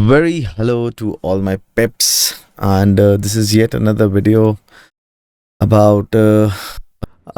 Very hello to all my peps, and this is yet another video about a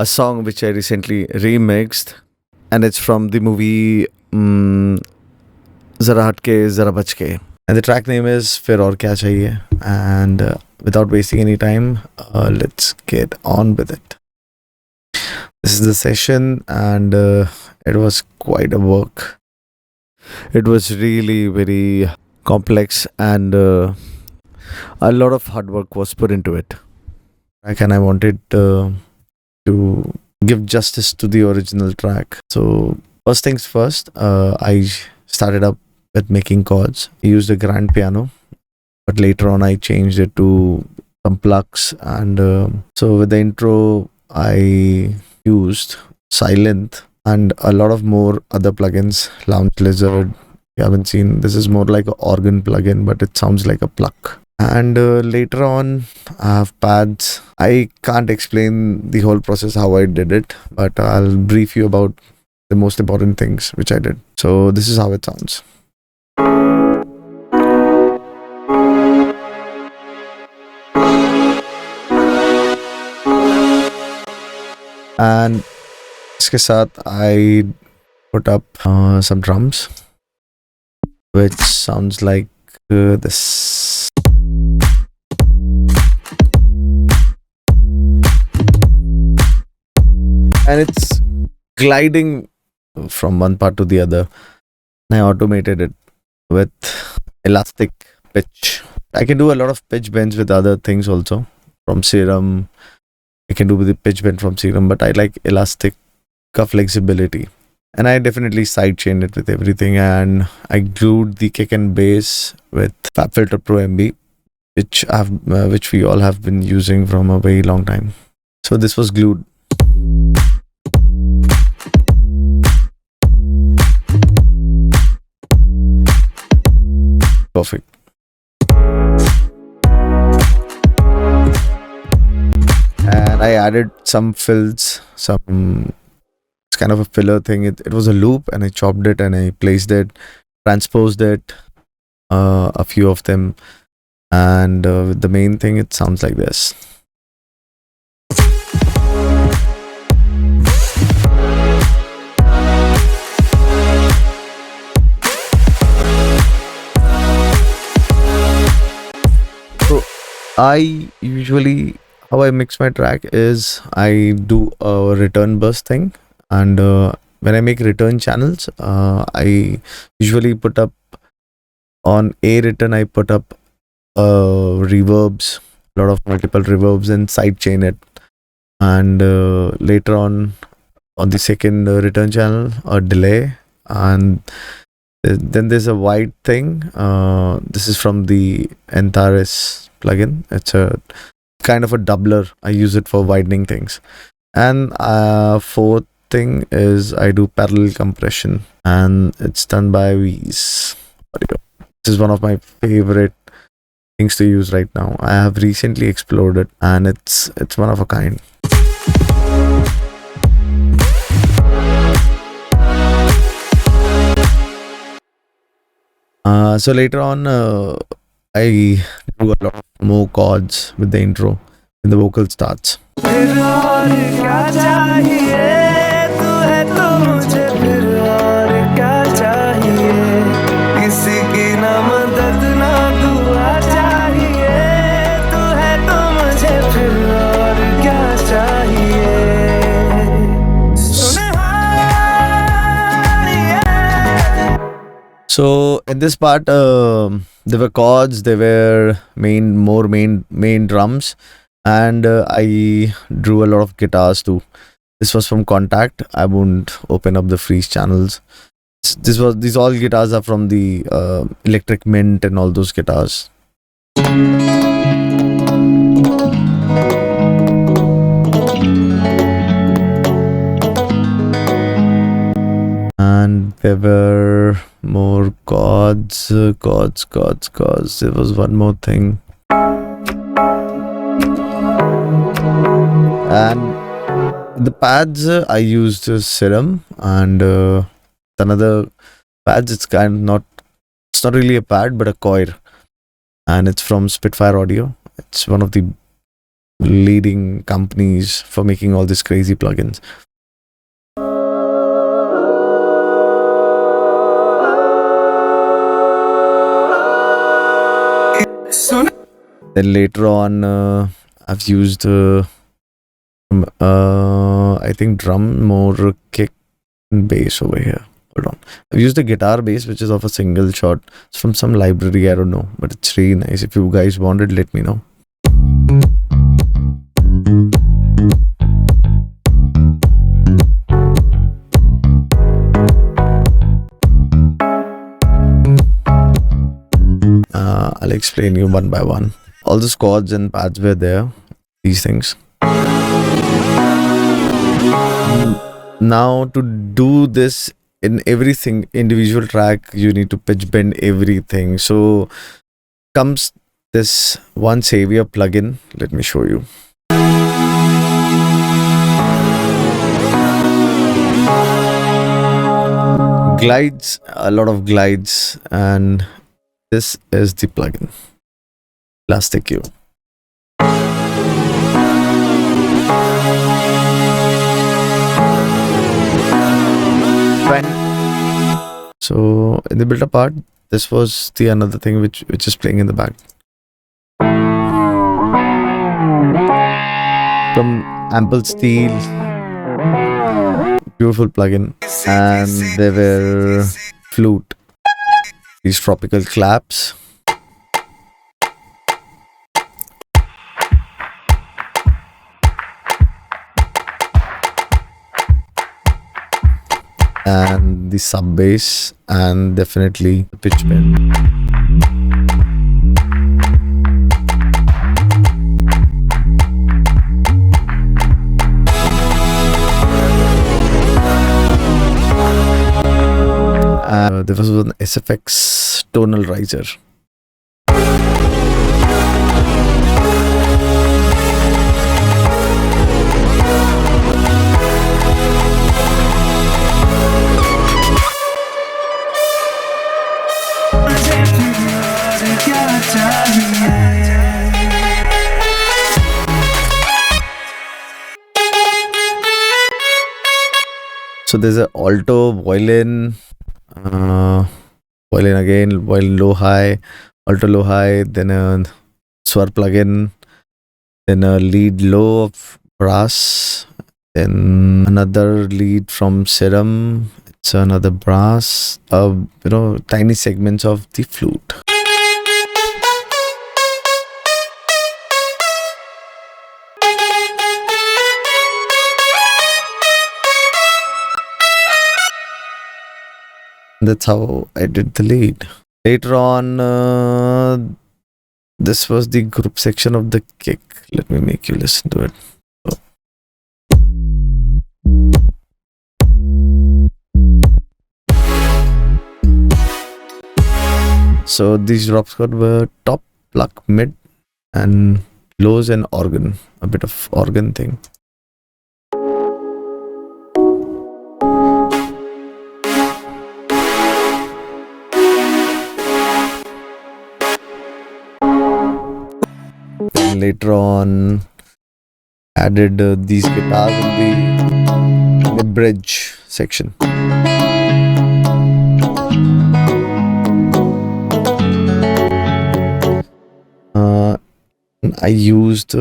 song which I recently remixed, and it's from the movie Zara Hatke, Zara Bachke. And the track name is Phir or Kya Chahiye. And without wasting any time, let's get on with it. This is the session, and it was quite a work. It was really very complex, and a lot of hard work was put into it. And I wanted to give justice to the original track. So first things first, I started up with making chords. I used a grand piano, but later on I changed it to some plucks, and so with the intro I used Silent and a lot of more other plugins. Lounge Lizard, you haven't seen, this is more like an organ plugin, but it sounds like a pluck. And later on I have pads. I can't explain the whole process how I did it, but I'll brief you about the most important things which I did. So this is how it sounds. And इसके साथ I put up some drums which sounds like this. And it's gliding from one part to the other. I automated it with elastic pitch. I can do a lot of pitch bends with other things also. From Serum, I can do with the pitch bend from Serum, but I like elastic flexibility. And I definitely sidechained it with everything, and I glued the kick and bass with FabFilter Pro MB, which we all have been using from a very long time. So this was glued. Perfect. And I added some fills, it's kind of a filler thing. It was a loop, and I chopped it and I placed it, transposed it, a few of them, and with the main thing, it sounds like this. So I usually, how I mix my track is I do a return bus thing, and when I make return channels, I usually put up on a return, I put up reverbs, a lot of multiple reverbs, and sidechain it, and later on the second return channel, a delay, and then there's a white thing. This is from the Antares plugin. It's a kind of a doubler. I use it for widening things. And fourth thing is I do parallel compression, and it's done by V's Audio. This is one of my favorite things to use right now. I have recently explored it, and it's one of a kind. So later on, I do a lot more chords with the intro when the vocal starts. So in this part, there were chords, there were main drums, and I drew a lot of guitars too. This was from Contact. I won't open up the freeze channels. These all guitars are from the Electric Mint and all those guitars. And there were more chords. There was one more thing. And the pads, I used Serum, and another pads, it's kind of not It's not really a pad, but a coir. And it's from Spitfire Audio. It's one of the leading companies for making all these crazy plugins. Then later on, I've used I think drum, more kick and bass over here. Hold on. I've used a guitar bass which is of a single shot. It's from some library, I don't know, but it's really nice. If you guys want it, let me know. I'll explain you one by one. All the chords and pads were there. These things. Now to do this in everything individual track, you need to pitch bend everything. So comes this one savior plugin. Let me show you. Glides, a lot of glides, and this is the plugin. Plastic U. So in the build-up part, this was the another thing which is playing in the back. From Ample Steel, beautiful plugin, and there were flute, these tropical claps. And the sub bass, and definitely the pitch bend. There was an SFX tonal riser. So there's an alto, violin, violin again, violin low high, alto low high, then a swar plugin, then a lead low of brass, then another lead from Serum. It's another brass, tiny segments of the flute. That's how I did the lead. Later on, this was the group section of the kick. Let me make you listen to it. So these drop chords were top, pluck, mid, and lows and organ. A bit of organ thing. Later on, added these guitars in the bridge section. I used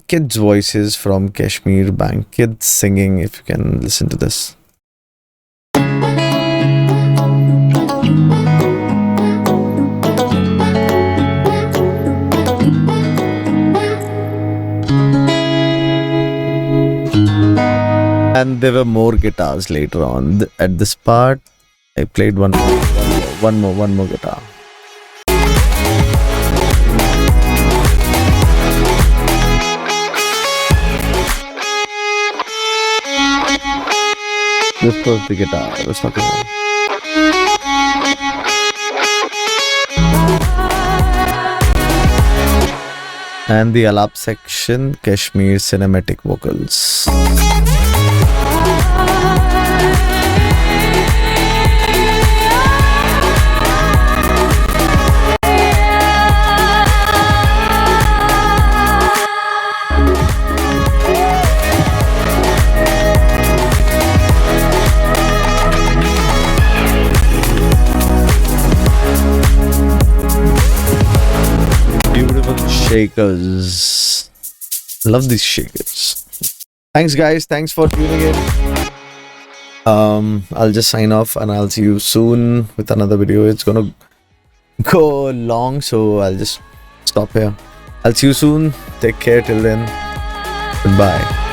kids' voices from Kashmir Bank, kids singing. If you can listen to this. And there were more guitars later on. At this part, I played one more guitar. This was the guitar I was talking about. And the alap section, Kashmir cinematic vocals. shakers. Love these shakers. Thanks, guys. Thanks for tuning in. I'll just sign off and I'll see you soon with another video. It's gonna go long, so I'll just stop here. I'll see you soon. Take care till then. Goodbye.